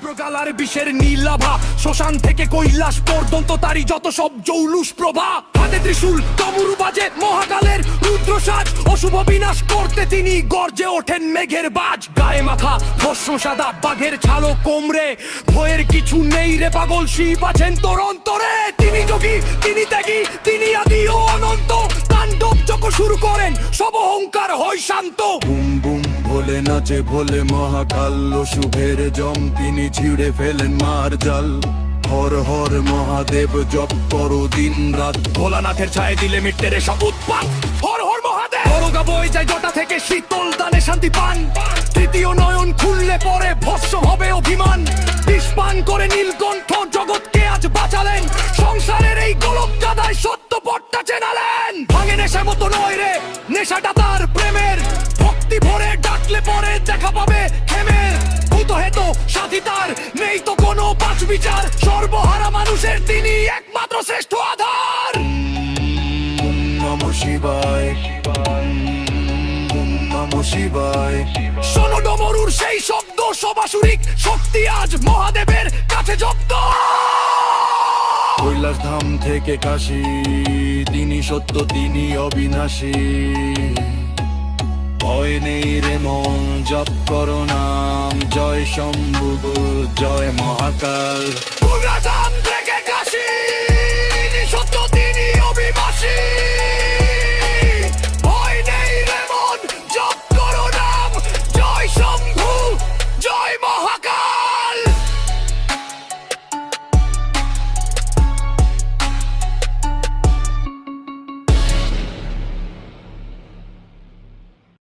প্রকালার বিষের নীলাভা, শ্মশান থেকে কৈলাস পর্যন্ত তারই যত সব জৌলুস প্রভা। হাতে ত্রিশূল তমরু বাজে মহাকালের রুদ্রসাজ, অশুভ বিনাশ করতে তিনি গর্জে ওঠেন মেঘের বাজ। গায়ে মাথা ভস্ম সাদা, বাঘের ছালো কোমরে, ভয়ের কিছু নেই রে পাগল, শিব আছেন তোর অন্তরে। তিনি যোগী, তিনি ত্যাগী, তিনি আদি ও অনন্ত, তাণ্ডব যখন শুরু করেন সব অহংকার হয় শান্ত। বুম বুম ভোলে নাচে ভোলে মহাকাল, শুভের জম তিনি ছিঁড়ে ফেলেন মার জাল। হর হর মহাদেব জপ করো দিন রাত, ভোলানাথের ছায় দিলে মিটতে রে সব উৎপাত। হর হর মহাদেব। বড়গা বয়ে যায় জটা থেকে শীতল দানে শান্তি পান, তৃতীয় নয়ন খুললে পরে ভস্ম হবে অভিমান। বিষ পান করে নীলকণ্ঠ জগৎকে আজ বাঁচালেন, সংসারের এই গোলক গাদায় সত্য পথটা চেনালেন। ভাঙে নেশার মতো নয় রে, নেশাটা তার প্রেমের, ভক্তি ভরে ডাকলে পরে দেখা পাবে খেমের। ভূত হেত সাথী তার নেই তো কোনো পাঁচ বিচার, সর্বহারা মানুষের তিনি একমাত্র শ্রেষ্ঠ আধার। ওম নমঃ শিবায়, ওম নমঃ শিবায়। শোনো ডমরুর সেই শব্দ, সবাসুরিক শক্তি আজ মহাদেবের কাছে জব্দ। কৈলাস ধাম থেকে কাশী, তিনি সত্য তিনি অবিনাশী। ভয় নেই রে মন, জপ করো নাম, জয় শম্ভু জয় মহাকাল। পুরাধাম থেকে